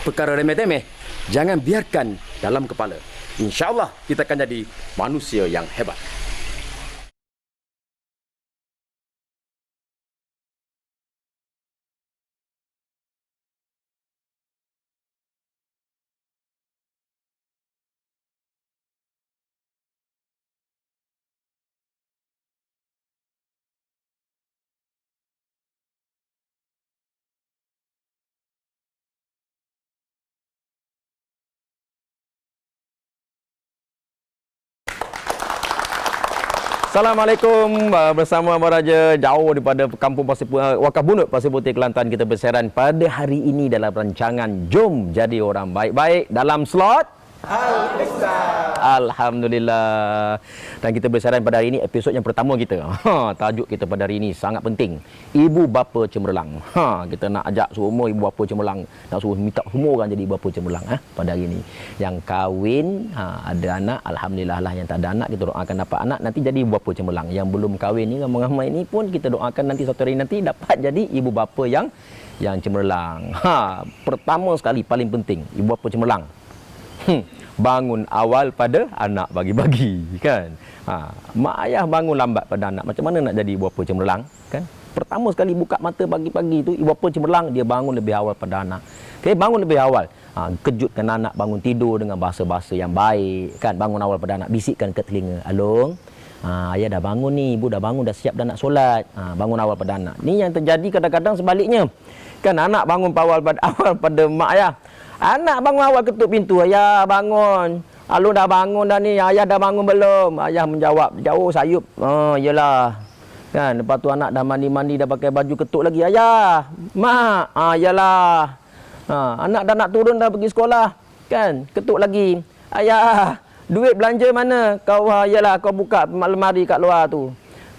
perkara remeh-temeh jangan biarkan dalam kepala. InsyaAllah kita akan jadi manusia yang hebat. Assalamualaikum, bersama Raja jauh daripada kampung Wakaf Bunut Pasir Putih Kelantan. Kita bersiaran pada hari ini dalam rancangan Jom Jadi Orang Baik-Baik dalam slot Al-Ustaz. Alhamdulillah. Dan kita bersiaran pada hari ini episod yang pertama kita. Tajuk kita pada hari ini sangat penting. Ibu bapa cemerlang. Kita nak ajak semua ibu bapa cemerlang, nak suruh minta semua orang jadi ibu bapa cemerlang pada hari ini. Yang kahwin, ada anak, alhamdulillah lah. Yang tak ada anak, kita doakan dapat anak nanti jadi ibu bapa cemerlang. Yang belum kahwin ni ramai-ramai ni pun kita doakan nanti satu hari nanti dapat jadi ibu bapa yang cemerlang. Pertama sekali paling penting, ibu bapa cemerlang. Bangun awal pada anak bagi-bagi, kan? Mak ayah bangun lambat pada anak, macam mana nak jadi ibu bapa cemerlang, kan? Pertama sekali buka mata pagi-pagi tu, ibu bapa cemerlang dia bangun lebih awal pada anak. Okey, bangun lebih awal. Kejutkan anak bangun tidur dengan bahasa-bahasa yang baik, kan? Bangun awal pada anak, bisikkan ke telinga, "Along, ayah dah bangun ni, ibu dah bangun, dah siap dah nak solat." Bangun awal pada anak. Ni yang terjadi kadang-kadang sebaliknya. Kan anak bangun awal pada mak ayah. Anak bangun awal ketuk pintu, "Ayah bangun. Alung dah bangun dah ni, ayah dah bangun belum?" Ayah menjawab, jauh sayup. Yelah. Kan, lepas tu anak dah mandi-mandi, dah pakai baju, ketuk lagi, "Ayah, mak." Yalah. Anak dah nak turun, dah pergi sekolah. Kan, ketuk lagi, "Ayah, duit belanja mana?" Kau, yalah, kau buka lemari kat luar tu.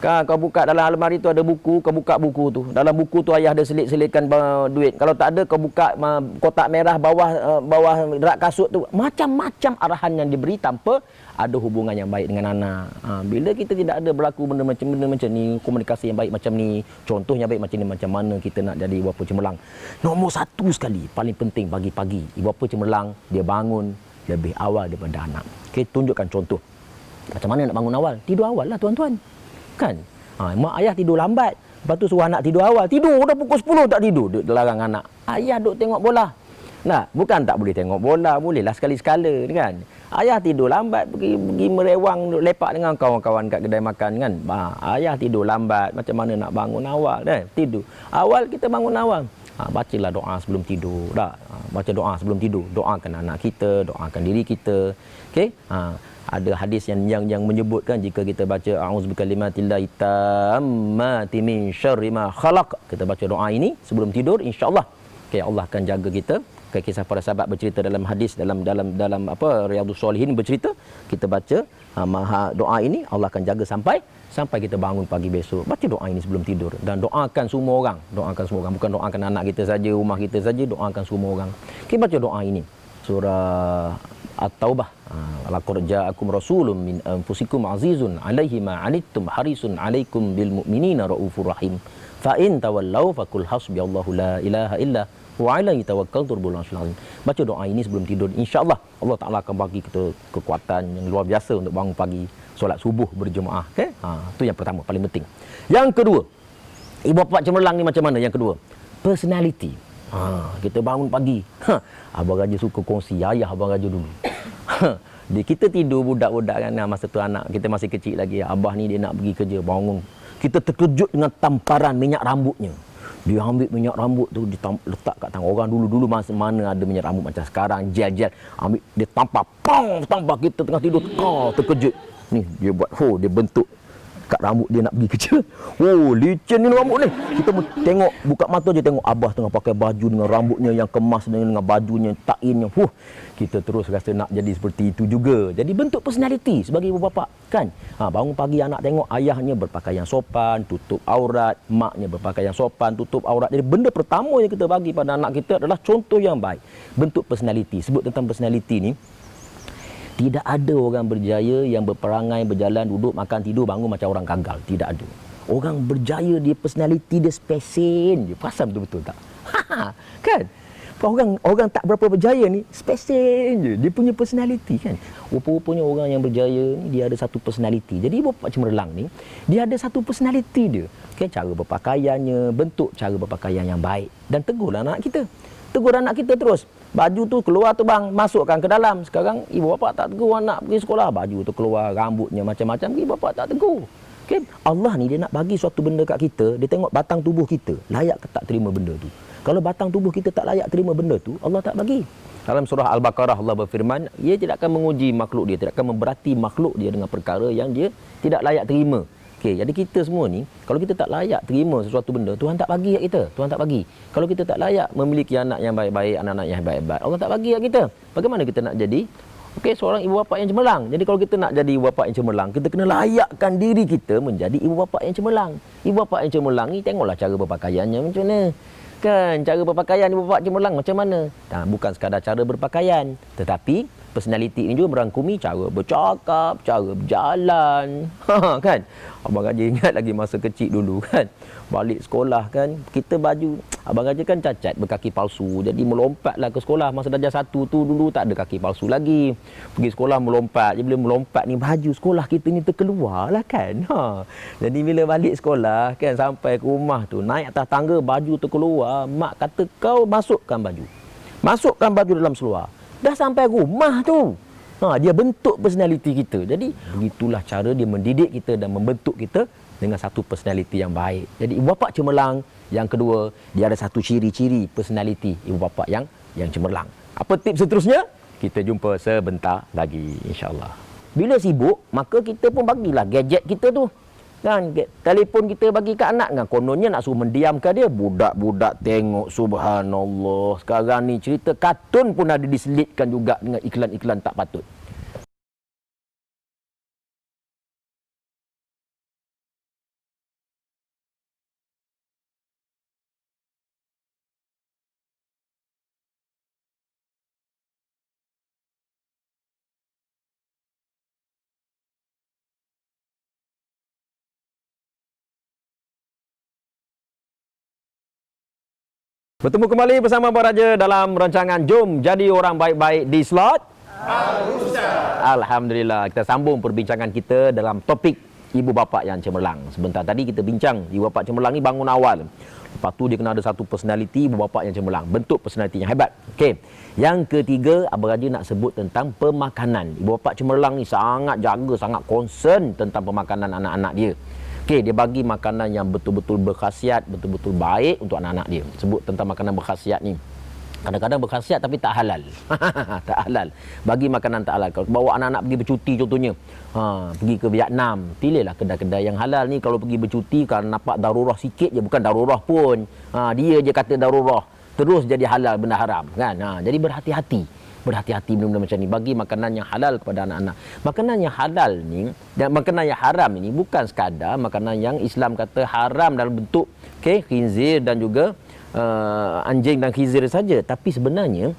Kau buka dalam almari tu ada buku, kau buka buku tu. Dalam buku tu ayah ada selit-selitkan duit. Kalau tak ada, kau buka kotak merah bawah rak kasut tu. Macam-macam arahan yang diberi tanpa ada hubungan yang baik dengan anak. Bila kita tidak ada berlaku benda macam ni, komunikasi yang baik macam ni, contohnya baik macam ni, macam mana kita nak jadi ibu bapa cemerlang? Nombor satu sekali, paling penting pagi-pagi, ibu bapa cemerlang dia bangun lebih awal daripada anak. Okey, tunjukkan contoh. Macam mana nak bangun awal? Tidur awal lah tuan-tuan. Kan? Mak ayah tidur lambat. Lepas tu suruh anak tidur awal. Tidur dah pukul 10 tak tidur. Duk larang anak. Ayah duk tengok bola. Nah, bukan tak boleh tengok bola. Bolehlah sekali-sekala, kan? Ayah tidur lambat, pergi merewang, duk lepak dengan kawan-kawan kat kedai makan, kan? Ayah tidur lambat. Macam mana nak bangun awal, kan? Tidur awal, kita bangun awal. Bacalah doa sebelum tidur. Baca doa sebelum tidur. Doakan anak kita, doakan diri kita. Okey? Ada hadis yang menyebutkan jika kita baca a'udzubikalimatillahi tammati min syarri ma khalaq, kita baca doa ini sebelum tidur, insya-Allah Allah akan jaga kita. Kisah para sahabat bercerita dalam hadis, dalam Riyadhus Shalihin bercerita, kita baca doa ini, Allah akan jaga sampai kita bangun pagi besok. Baca doa ini sebelum tidur dan doakan semua orang, bukan doakan anak kita saja, rumah kita saja, doakan semua orang. Kita baca doa ini, surah At-Taubah. Laqad ja'akum rasulun min anfusikum azizun 'alaihi ma 'anittum harisun 'alaikum bil mu'minina raufur rahim. Fa in tawallau faqul hasbiyallahu la ilaha illa wa 'alaihi tawakkaltu rabbul arsyil azim. Baca doa ini sebelum tidur, insya-Allah Allah Taala akan bagi kita kekuatan yang luar biasa untuk bangun pagi, solat subuh berjemaah. Okey? Itu yang pertama, paling penting. Yang kedua, ibu bapa cemerlang ni macam mana? Yang kedua, personality. Kita bangun pagi. Abang Raja suka kongsi, ayah Abang Raja dulu. Kita tidur budak-budak kan, masa tu anak kita masih kecil lagi. Abah ni dia nak pergi kerja, bangun. Kita terkejut dengan tamparan minyak rambutnya. Dia ambil minyak rambut tu, letak kat tangan. Orang dulu mana ada minyak rambut macam sekarang, gel-gel. Ambil, dia tampar kita tengah tidur. Terkejut. Ni dia buat, dia bentuk kat rambut dia nak pergi kerja. Licin ni rambut ni. Kita tengok, buka mata je tengok Abah tengah pakai baju dengan rambutnya yang kemas dengan bajunya, tainnya. Kita terus rasa nak jadi seperti itu juga. Jadi bentuk personality sebagai ibu bapa, kan? Bangun pagi anak tengok ayahnya berpakaian sopan, tutup aurat, maknya berpakaian sopan, tutup aurat. Jadi benda pertama yang kita bagi pada anak kita adalah contoh yang baik. Bentuk personality. Sebut tentang personality ni, tidak ada orang berjaya yang berperangai, berjalan, duduk, makan, tidur, bangun macam orang gagal. Tidak ada. Orang berjaya, dia personality dia spesen je. Perasan betul-betul tak? Kan? Orang tak berapa berjaya ni special je. Dia punya personality kan. Rupa-rupanya orang yang berjaya ni dia ada satu personality. Jadi ibu bapa cemerlang ni dia ada satu personality dia. Okay, cara berpakaiannya, bentuk cara berpakaian yang baik. Dan tegurlah anak kita. Tegur anak kita terus. Baju tu keluar tu bang, masukkan ke dalam. Sekarang ibu bapa tak tegur anak pergi sekolah. Baju tu keluar, rambutnya macam-macam. Ibu bapa tak tegur. Okay? Allah ni dia nak bagi suatu benda kat kita. Dia tengok batang tubuh kita. Layak ke tak terima benda tu. Kalau batang tubuh kita tak layak terima benda tu, Allah tak bagi. Dalam surah Al-Baqarah Allah berfirman, ia tidak akan menguji makhluk dia. Tidak akan memberati makhluk dia dengan perkara yang dia tidak layak terima. Okay, jadi kita semua ni, kalau kita tak layak terima sesuatu benda, Tuhan tak bagi kat kita. Tuhan tak bagi. Kalau kita tak layak memiliki anak yang baik-baik, anak-anak yang baik-baik, Allah tak bagi kat kita. Bagaimana kita nak jadi seorang ibu bapa yang cemerlang? Jadi kalau kita nak jadi ibu bapa yang cemerlang, kita kena layakkan diri kita menjadi ibu bapa yang cemerlang. Ibu bapa yang cemerlang ni tengoklah cara berpakaiannya macam mana. Kan, cara berpakaian ibu bapa cemerlang macam mana? Bukan sekadar cara berpakaian, tetapi personality ini juga merangkumi cara bercakap, cara berjalan. Kan? Abang Raja ingat lagi masa kecil dulu kan. Balik sekolah kan, kita baju Abang Raja kan cacat berkaki palsu. Jadi melompatlah ke sekolah. Masa darjah 1 tu dulu tak ada kaki palsu lagi. Pergi sekolah melompat. Jadi bila melompat ni baju sekolah kita ni terkeluar lah kan. Jadi bila balik sekolah kan, sampai ke rumah tu, naik atas tangga baju terkeluar. Mak kata kau masukkan baju. Masukkan baju dalam seluar. Dah sampai rumah tu. Dia bentuk personality kita. Jadi begitulah cara dia mendidik kita dan membentuk kita dengan satu personality yang baik. Jadi ibu bapa cemerlang. Yang kedua, dia ada satu ciri-ciri personality ibu bapa yang cemerlang. Apa tips seterusnya? Kita jumpa sebentar lagi insya-Allah. Bila sibuk, maka kita pun bagilah gadget kita tu. Kan, telefon kita bagi kat anak kan, kononnya nak suruh mendiamkan dia. Budak-budak tengok, subhanallah. Sekarang ni cerita kartun pun ada diselitkan juga dengan iklan-iklan tak patut. Bertemu kembali bersama Abang Raja dalam rancangan Jom Jadi Orang Baik-Baik di slot Al-Ustaz. Alhamdulillah, kita sambung perbincangan kita dalam topik ibu bapa yang cemerlang. Sebentar tadi kita bincang ibu bapa cemerlang ni bangun awal. Lepas tu dia kena ada satu personality ibu bapa yang cemerlang, bentuk personality yang hebat. Okey. Yang ketiga, Abang Raja nak sebut tentang pemakanan. Ibu bapa cemerlang ni sangat jaga, sangat concern tentang pemakanan anak-anak dia. Okey, dia bagi makanan yang betul-betul berkhasiat, betul-betul baik untuk anak-anak dia. Sebut tentang makanan berkhasiat ni. Kadang-kadang berkhasiat tapi tak halal. Tak halal. Bagi makanan tak halal. Kalau bawa anak-anak pergi bercuti contohnya, pergi ke Vietnam, pilihlah kedai-kedai yang halal ni. Kalau pergi bercuti, kalau nampak darurah sikit je, bukan darurah pun. Dia je kata darurah, terus jadi halal benda haram kan. Jadi berhati-hati benda-benda macam ni. Bagi makanan yang halal kepada anak-anak. Makanan yang halal ni dan makanan yang haram ini bukan sekadar makanan yang Islam kata haram dalam bentuk khinzir dan juga anjing dan khinzir saja. Tapi sebenarnya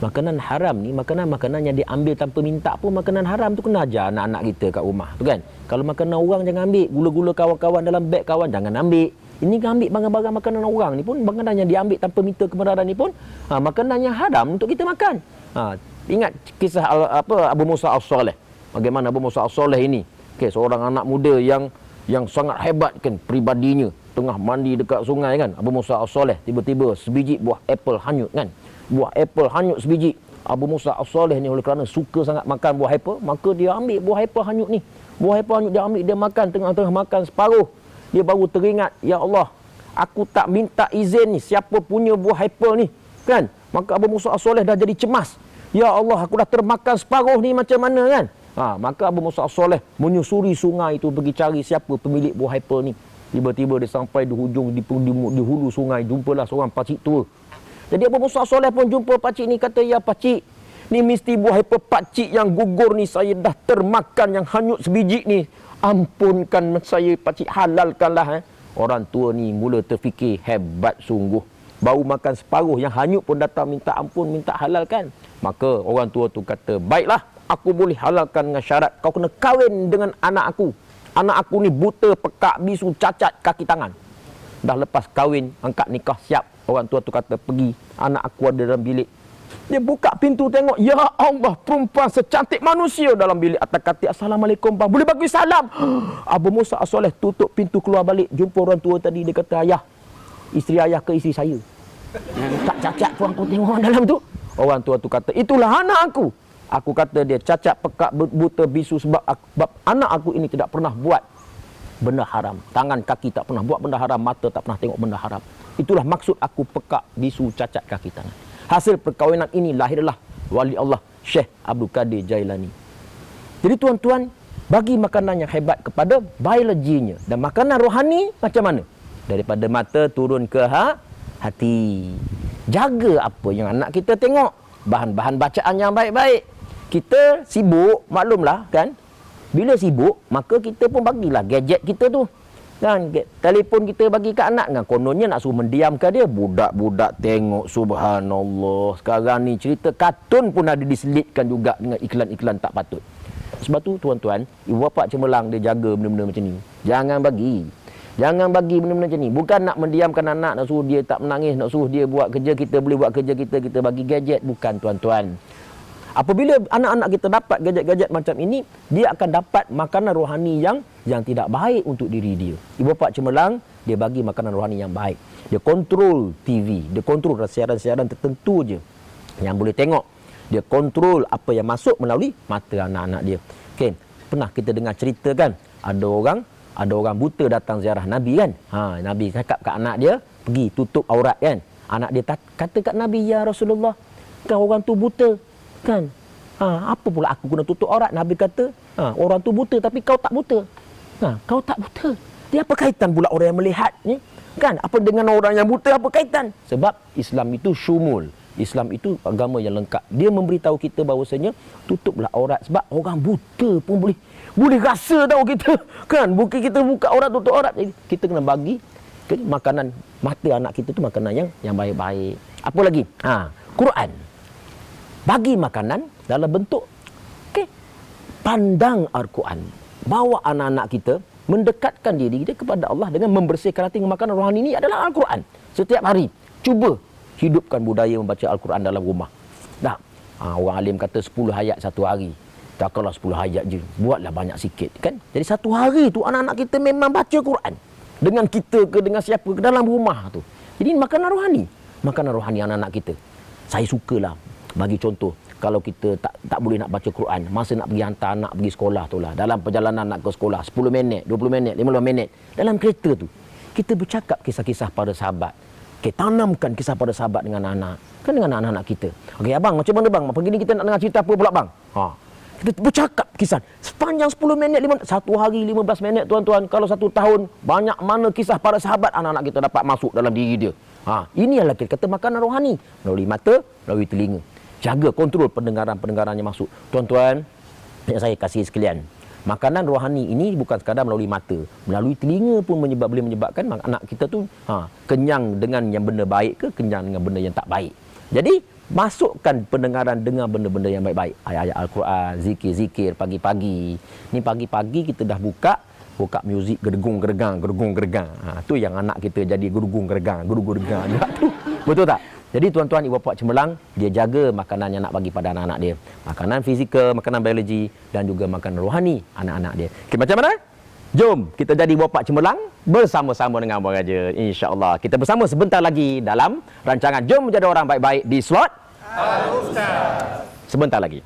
makanan haram ni makanan-makanan yang diambil tanpa minta pun makanan haram tu. Kena ajar anak-anak kita kat rumah tu kan. Kalau makanan orang jangan ambil. Gula-gula kawan-kawan dalam beg kawan jangan ambil. Ini ambil barang-barang makanan orang ni pun, makanan yang diambil tanpa minta kebenaran ni pun makanan yang haram untuk kita makan. Ingat kisah Abu Musa As-Saleh. Bagaimana Abu Musa As-Saleh ini, seorang anak muda yang sangat hebat kan pribadinya, tengah mandi dekat sungai kan. Abu Musa As-Saleh tiba-tiba sebiji buah apple hanyut kan. Buah apple hanyut sebiji. Abu Musa As-Saleh ni oleh kerana suka sangat makan buah apple, maka dia ambil buah apple hanyut ni. Buah apple hanyut dia ambil, dia makan, tengah-tengah makan separuh, dia baru teringat, ya Allah, aku tak minta izin ni siapa punya buah apple ni kan. Maka Abu Musa As-Saleh dah jadi cemas. Ya Allah, aku dah termakan separuh ni macam mana kan. Maka Abu Musa As-Saleh menyusuri sungai itu pergi cari siapa pemilik buah apple ni. Tiba-tiba dia sampai di hujung di hulu sungai, jumpalah seorang pakcik tua. Jadi Abu Musa As-Saleh pun jumpa pakcik ni, kata, ya pakcik, ni mesti buah apple pakcik yang gugur ni, saya dah termakan yang hanyut sebiji ni. Ampunkan saya pakcik, halalkanlah. Orang tua ni mula terfikir, hebat sungguh. Baru makan separuh, yang hanyut pun datang minta ampun, minta halalkan. Maka orang tua tu kata, baiklah, aku boleh halalkan dengan syarat kau kena kahwin dengan anak aku. Anak aku ni buta, pekak, bisu, cacat kaki tangan. dah lepas kahwin, angkat nikah siap. Orang tua tu kata, pergi, anak aku ada dalam bilik. Dia buka pintu tengok, ya Allah, perempuan secantik manusia dalam bilik. Atas kata, Assalamualaikum bang, boleh bagi salam? Abu Musa As-Soleh tutup pintu keluar balik, jumpa orang tua tadi. Dia kata, ayah, isteri ayah ke isteri saya? Tak cacat pun aku tengok orang dalam tu. Orang tua tu kata, itulah anak aku. Aku kata dia cacat, pekak, buta, bisu sebab anak aku ini tidak pernah buat benda haram. Tangan kaki tak pernah buat benda haram, mata tak pernah tengok benda haram. Itulah maksud aku pekak, bisu, cacat kaki tangan. Hasil perkahwinan ini lahirlah wali Allah Syekh Abdul Qadir Jailani. Jadi tuan-tuan, bagi makanan yang hebat kepada biologinya. Dan makanan rohani macam mana? Daripada mata turun ke hati. Jaga apa yang anak kita tengok. Bahan-bahan bacaan yang baik-baik. Kita sibuk, maklumlah kan. Bila sibuk, maka kita pun bagilah gadget kita tu. Kan, telefon kita bagi ke anak kan, kononnya nak suruh mendiamkan dia. Budak-budak tengok, subhanallah. Sekarang ni cerita kartun pun ada diselitkan juga dengan iklan-iklan tak patut. Sebab tu tuan-tuan, ibu bapa cemerlang dia jaga benda-benda macam ni. Jangan bagi benda-benda macam ni. Bukan nak mendiamkan anak, nak suruh dia tak menangis, nak suruh dia buat kerja kita, boleh buat kerja kita bagi gadget. Bukan tuan-tuan. Apabila anak-anak kita dapat gadget-gadget macam ini, dia akan dapat makanan rohani yang tidak baik untuk diri dia. Ibu bapa cemerlang, dia bagi makanan rohani yang baik. Dia kontrol TV, dia kontrol siaran-siaran tertentu je yang boleh tengok. Dia kontrol apa yang masuk melalui mata anak-anak dia. Okay. Pernah kita dengar cerita kan, ada orang buta datang ziarah Nabi kan. Nabi cakap kat anak dia, pergi tutup aurat kan. Anak dia kata kat Nabi, ya Rasulullah, kan orang tu buta. Kan? Apa pula aku kena tutup aurat? Nabi kata, orang tu buta tapi kau tak buta. Kau tak buta. Dia apa kaitan pula orang yang melihat ni? Kan? Apa dengan orang yang buta apa kaitan? Sebab Islam itu syumul. Islam itu agama yang lengkap. Dia memberitahu kita bahawasanya tutuplah aurat sebab orang buta pun boleh rasa tahu kita. Kan? Bukan kita buka aurat tutup aurat. Jadi kita kena bagi makanan mata anak kita tu makanan yang baik-baik. Apa lagi? Quran. Bagi makanan dalam bentuk pandang Al-Quran. Bawa anak-anak kita mendekatkan diri dia kepada Allah dengan membersihkan hati dengan makanan rohani ini adalah Al-Quran. Setiap hari cuba hidupkan budaya membaca Al-Quran dalam rumah. Orang alim kata 10 ayat satu hari. Takkanlah 10 ayat je, buatlah banyak sikit kan. Jadi satu hari tu anak-anak kita memang baca Quran. Dengan kita ke dengan siapa ke dalam rumah tu. Jadi makanan rohani anak-anak kita. Saya sukalah bagi contoh, kalau kita tak boleh nak baca Quran, masa nak pergi hantar anak pergi sekolah tu lah, dalam perjalanan nak ke sekolah, 10 minit, 20 minit, 15 minit, dalam kereta tu, kita bercakap kisah-kisah para sahabat. Tanamkan kisah para sahabat dengan anak. Kan dengan anak-anak kita. Okey, abang, macam mana bang? Pagi ni kita nak dengar cerita apa pula bang? Kita bercakap kisah. Sepanjang 10 minit, satu hari 15 minit tuan-tuan. Kalau 1 tahun, banyak mana kisah para sahabat anak-anak kita dapat masuk dalam diri dia. Ini adalah kita kata makanan rohani. Melalui mata, melalui telinga. Jaga kontrol pendengaran-pendengaran yang masuk. Tuan-tuan, yang saya kasih sekalian, makanan rohani ini bukan sekadar melalui mata, melalui telinga pun boleh menyebabkan anak kita tu kenyang dengan yang benda baik ke kenyang dengan benda yang tak baik. Jadi masukkan pendengaran dengan benda-benda yang baik-baik. Ayat-ayat Al-Quran, zikir-zikir pagi-pagi. Ni pagi-pagi kita dah buka muzik gergung-gergang. Tu yang anak kita jadi gergung-gergang juga tu. Betul tak? Jadi tuan-tuan, ibu bapa cemerlang, dia jaga makanan yang nak bagi pada anak-anak dia. Makanan fizikal, makanan biologi dan juga makanan rohani anak-anak dia. Okay, macam mana? Jom kita jadi ibu bapa cemerlang bersama-sama dengan Abang Raja. InsyaAllah. Kita bersama sebentar lagi dalam rancangan Jom Menjadi Orang Baik-Baik di slot Al-Ustaz. Sebentar lagi.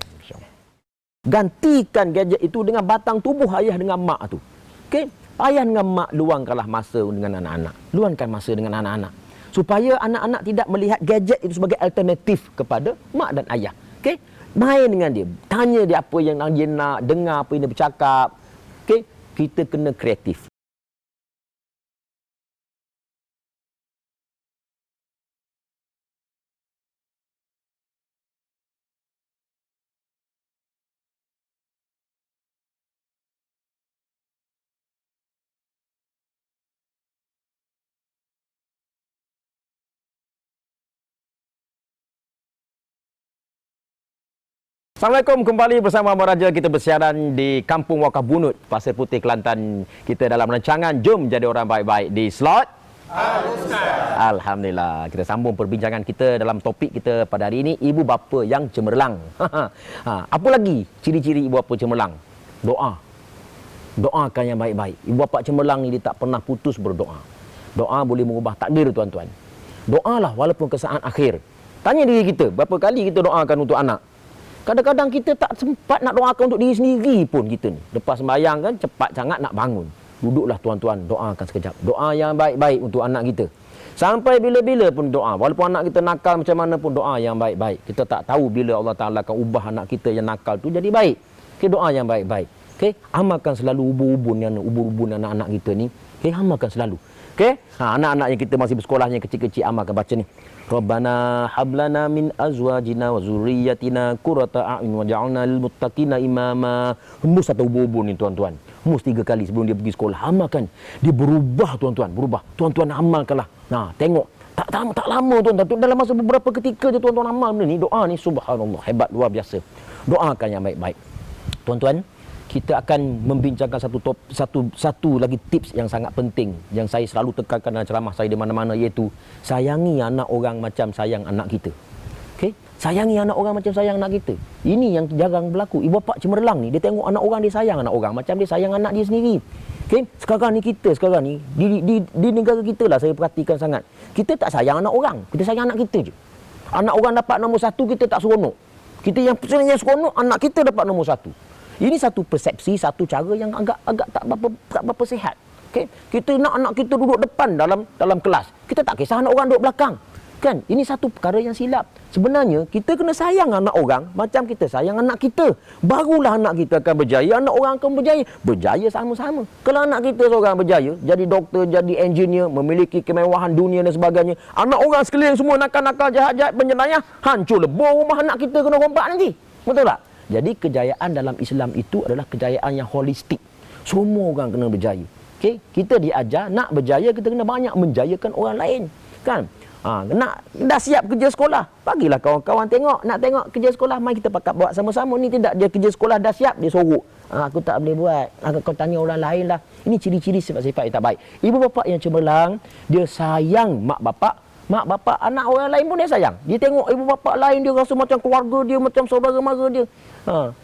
Gantikan gadget itu dengan batang tubuh ayah dengan mak tu. Okay? Ayah dengan mak luangkanlah masa dengan anak-anak. Luangkan masa dengan anak-anak. Supaya anak-anak tidak melihat gadget itu sebagai alternatif kepada mak dan ayah. Okay? Main dengan dia. Tanya dia apa yang dia nak, dengar apa yang dia bercakap. Okay? Kita kena kreatif. Assalamualaikum, kembali bersama Abang Raja. Kita bersiaran di Kampung Wakaf Bunut, Pasir Putih, Kelantan. Kita dalam rancangan Jom Jadi Orang Baik-Baik di slot Alhamdulillah. Kita sambung perbincangan kita dalam topik kita pada hari ini, ibu bapa yang cemerlang. Apa lagi ciri-ciri ibu bapa cemerlang? Doa. Doakan yang baik-baik. Ibu bapa cemerlang ni dia tak pernah putus berdoa. Doa boleh mengubah takdir, tuan-tuan. Doalah walaupun ke saat akhir. Tanya diri kita, berapa kali kita doakan untuk anak? Kadang-kadang kita tak sempat nak doakan untuk diri sendiri pun kita ni. Lepas sembahyang kan, cepat sangat nak bangun. Duduklah tuan-tuan, doakan sekejap. Doa yang baik-baik untuk anak kita. Sampai bila-bila pun doa. Walaupun anak kita nakal macam mana pun, doa yang baik-baik. Kita tak tahu bila Allah Ta'ala akan ubah anak kita yang nakal tu jadi baik. Okay, doa yang baik-baik. Okay, amalkan selalu ubur-ubun anak-anak kita ni. Okay, amalkan selalu. Okay, anak-anak yang kita masih bersekolah yang kecil-kecil, amalkan baca ni. Rabbana hablana min azwajina wa zurriyyatina qurrata a'yun waj'alna lil muttaqina imama. Hembus satu ubur-ubur ni tuan-tuan. Hembus 3 kali sebelum dia pergi sekolah. Amalkan. Dia berubah tuan-tuan, berubah. Tuan-tuan amalkanlah. Nah, tengok. Tak lama tuan-tuan. Dalam masa beberapa ketika je tuan-tuan amal benda ni. Doa ni subhanallah, hebat, luar biasa. Doakan yang baik-baik. Tuan-tuan, kita akan membincangkan satu lagi tips yang sangat penting yang saya selalu tekankan dalam ceramah saya di mana-mana, iaitu sayangi anak orang macam sayang anak kita. Okey, sayangi anak orang macam sayang anak kita. Ini yang jarang berlaku. Ibu bapa cemerlang ni, dia tengok anak orang, dia sayang anak orang macam dia sayang anak dia sendiri. Okey, sekarang ni di negara kita lah saya perhatikan sangat. Kita tak sayang anak orang, kita sayang anak kita je. Anak orang dapat nombor 1, kita tak seronok. Kita yang sebenarnya seronok anak kita dapat nombor 1. Ini satu persepsi, satu cara yang agak tak berapa sihat. Okay? Kita nak anak kita duduk depan dalam kelas. Kita tak kisah anak orang duduk belakang. Kan? Ini satu perkara yang silap. Sebenarnya kita kena sayang anak orang macam kita sayang anak kita. Barulah anak kita akan berjaya, anak orang akan berjaya. Berjaya sama-sama. Kalau anak kita seorang berjaya, jadi doktor, jadi engineer, memiliki kemewahan dunia dan sebagainya, anak orang sekeliling semua nakal-nakal, jahat-jahat, penjenayah, hancur lebur rumah anak kita kena rompak nanti. Betul tak? Jadi kejayaan dalam Islam itu adalah kejayaan yang holistik. Semua orang kena berjaya. Okay? Kita diajar nak berjaya, kita kena banyak menjayakan orang lain. Kan? Dah siap kerja sekolah, bagilah kawan-kawan tengok. Nak tengok kerja sekolah, mari kita pakat buat sama-sama. Ni tidak, dia kerja sekolah dah siap, dia sorok. Aku tak boleh buat. Kau tanya orang lain lah. Ini ciri-ciri sifat-sifat yang tak baik. Ibu bapa yang cemerlang, dia sayang mak bapak. Mak bapak anak orang lain pun dia sayang. Dia tengok ibu bapa lain, dia rasa macam keluarga dia, macam saudara mara dia.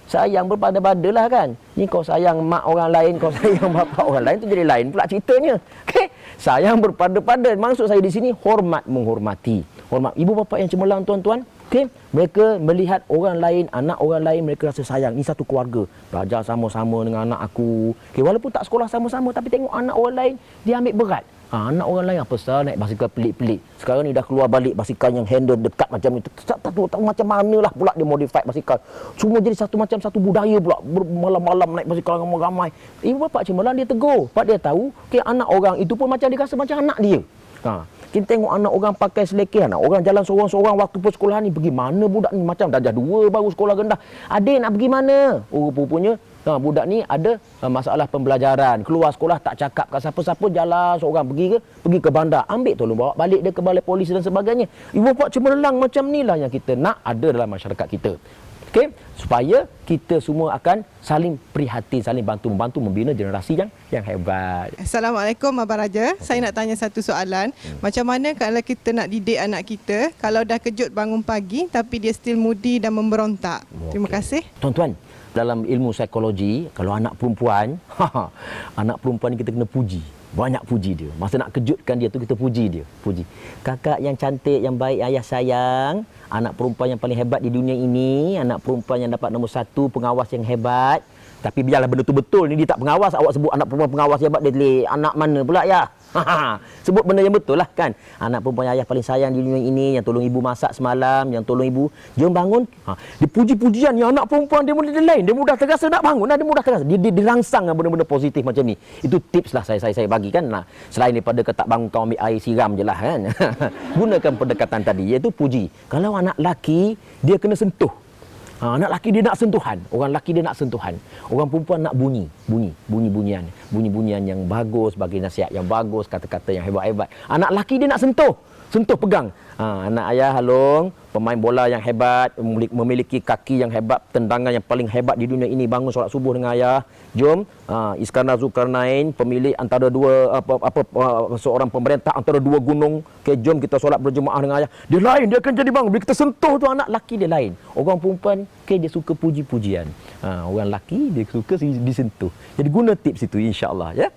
Sayang berpada-pada lah kan. Ni kau sayang mak orang lain, kau sayang bapa orang lain, tu jadi lain pula ceritanya. Okey. Sayang berpada-pada. Maksud saya di sini hormat menghormati. Hormat ibu bapa yang cemerlang tuan-tuan. Okey, mereka melihat orang lain, anak orang lain, mereka rasa sayang. Ini satu keluarga. Belajar sama-sama dengan anak aku. Okey, walaupun tak sekolah sama-sama, tapi tengok anak orang lain, dia ambil berat. Anak orang lain apa sah naik basikal pelik-pelik. Sekarang ni dah keluar balik basikal yang handle dekat macam ni. Tak tahu macam manalah pula dia modified basikal. Semua jadi satu budaya pula. Malam-malam naik basikal ramai-ramai. Ibu bapa cemerlang dia tegur. Sebab dia tahu anak orang itu pun macam dia rasa macam anak dia. Kita tengok anak orang pakai selekeh, anak orang jalan seorang-seorang waktu persekolahan ni. Pergi mana budak ni? Macam darjah 2 baru sekolah rendah. Adik nak pergi mana? Rupanya budak ni ada masalah pembelajaran. Keluar sekolah tak cakap kat siapa-siapa, jalan seorang pergi ke bandar. Ambil tolong bawa balik dia ke balai polis dan sebagainya. Ibu bapa cemerlang macam ni lah yang kita nak ada dalam masyarakat kita. Okey, supaya kita semua akan saling prihatin, saling bantu-membantu membina generasi yang hebat. Assalamualaikum Abang Raja. Saya nak tanya satu soalan. Macam mana kalau kita nak didik anak kita kalau dah kejut bangun pagi tapi dia still moody dan memberontak? Terima kasih. Tuan-tuan, dalam ilmu psikologi, kalau anak perempuan, anak perempuan ni kita kena puji. Banyak puji dia. Masa nak kejutkan dia tu, kita puji dia. Puji. Kakak yang cantik, yang baik, ayah sayang. Anak perempuan yang paling hebat di dunia ini. Anak perempuan yang dapat nombor 1, pengawas yang hebat. Tapi biarlah benda tu betul. Ni dia tak pengawas. Awak sebut anak perempuan pengawas yang hebat. Dia tulis anak mana pula ya? Sebut benda yang betul lah kan. Anak perempuan yang ayah paling sayang di dunia ini. Yang tolong ibu masak semalam. Yang tolong ibu jom bangun. Dia puji-pujian. Yang anak perempuan dia mudah lain. Dia mudah terasa nak bangun. Dia mudah terasa. Dia dirangsang dengan benda-benda positif macam ni. Itu tips lah saya bagi kan. Selain daripada tak bangun kau ambil air siram je lah kan. Gunakan pendekatan tadi. Iaitu puji. Kalau anak laki, dia kena sentuh. Anak laki dia nak sentuhan. Orang laki dia nak sentuhan. Orang perempuan nak bunyi-bunyian yang bagus, bagi nasihat yang bagus, kata-kata yang hebat-hebat. Anak laki dia nak sentuh. sentuh pegang. Anak ayah Halong, pemain bola yang hebat, memiliki kaki yang hebat, tendangan yang paling hebat di dunia ini, bangun solat subuh dengan ayah. Jom, Iskandar Zulkarnain, pemilik antara dua seorang pemerintah antara dua gunung. Okay, jom kita solat berjemaah dengan ayah. Dia lain, dia akan jadi bang. Bila kita sentuh tu anak laki dia lain. Orang perempuan, okay, dia suka puji-pujian. Orang laki dia suka disentuh. Jadi guna tips itu insya-Allah ya.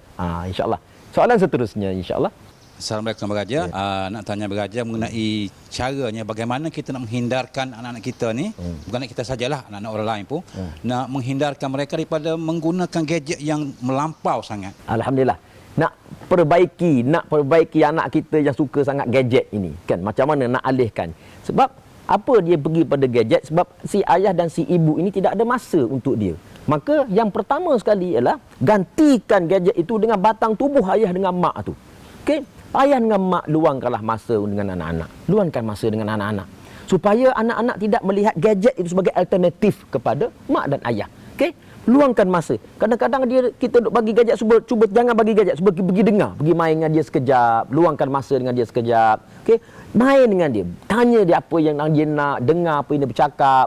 Insya-Allah. Soalan seterusnya insya-Allah. Assalamualaikum Beraja. Nak tanya Beraja mengenai caranya bagaimana kita nak menghindarkan anak-anak kita ni, bukan anak kita sajalah, anak-anak orang lain pun, nak menghindarkan mereka daripada menggunakan gadget yang melampau sangat. Alhamdulillah. Nak perbaiki anak kita yang suka sangat gadget ini, kan? Macam mana nak alihkan? Sebab apa dia pergi pada gadget? Sebab si ayah dan si ibu ini tidak ada masa untuk dia. Maka yang pertama sekali ialah gantikan gadget itu dengan batang tubuh ayah dengan mak tu. Okey? Ayah dengan mak luangkanlah masa dengan anak-anak. Luangkan masa dengan anak-anak. Supaya anak-anak tidak melihat gadget itu sebagai alternatif kepada mak dan ayah. Okey? Luangkan masa. Kadang-kadang kita duk bagi gadget, cuba jangan bagi gadget, cuba pergi dengar, pergi main dengan dia sekejap, luangkan masa dengan dia sekejap. Okey? Main dengan dia. Tanya dia apa yang dia nak, dengar apa yang dia bercakap.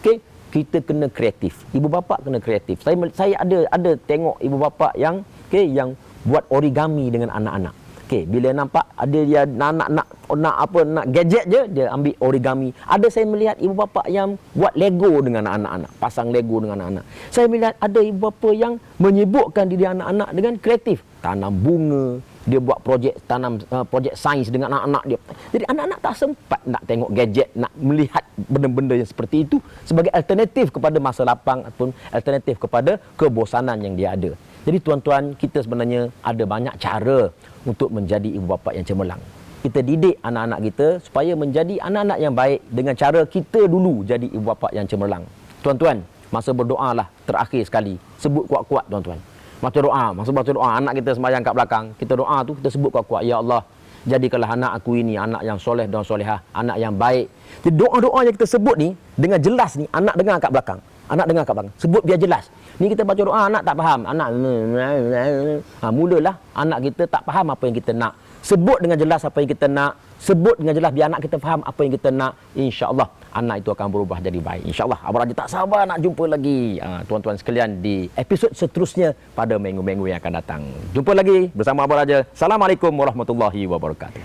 Okey? Kita kena kreatif. Ibu bapa kena kreatif. Saya ada tengok ibu bapa yang yang buat origami dengan anak-anak. Okey, bila nampak ada dia nak gadget je, dia ambil origami. Ada saya melihat ibu bapa yang buat Lego dengan anak-anak, pasang Lego dengan anak-anak. Saya melihat ada ibu bapa yang menyibukkan diri anak-anak dengan kreatif, tanam bunga, dia buat projek sains dengan anak-anak dia. Jadi anak-anak tak sempat nak tengok gadget, nak melihat benda-benda yang seperti itu sebagai alternatif kepada masa lapang ataupun alternatif kepada kebosanan yang dia ada. Jadi tuan-tuan, kita sebenarnya ada banyak cara untuk menjadi ibu bapa yang cemerlang. Kita didik anak-anak kita supaya menjadi anak-anak yang baik dengan cara kita dulu jadi ibu bapa yang cemerlang. Tuan-tuan, masa berdoa lah terakhir sekali. Sebut kuat-kuat tuan-tuan. Masa baca doa, anak kita sembahyang kat belakang, kita doa tu, kita sebut kuat-kuat, ya Allah, jadikanlah anak aku ini anak yang soleh dan solehah, anak yang baik. Jadi doa-doa yang kita sebut ni dengan jelas ni, anak dengar kat belakang. Anak dengar kat belakang. Sebut biar jelas. Ni kita baca doa, anak tak faham. Anak mulalah anak kita tak faham apa yang kita nak. Sebut dengan jelas apa yang kita nak. Sebut dengan jelas biar anak kita faham apa yang kita nak. InsyaAllah anak itu akan berubah jadi baik. InsyaAllah. Abang Raja tak sabar nak jumpa lagi tuan-tuan sekalian di episod seterusnya pada minggu-minggu yang akan datang. Jumpa lagi bersama Abang Raja. Assalamualaikum warahmatullahi wabarakatuh.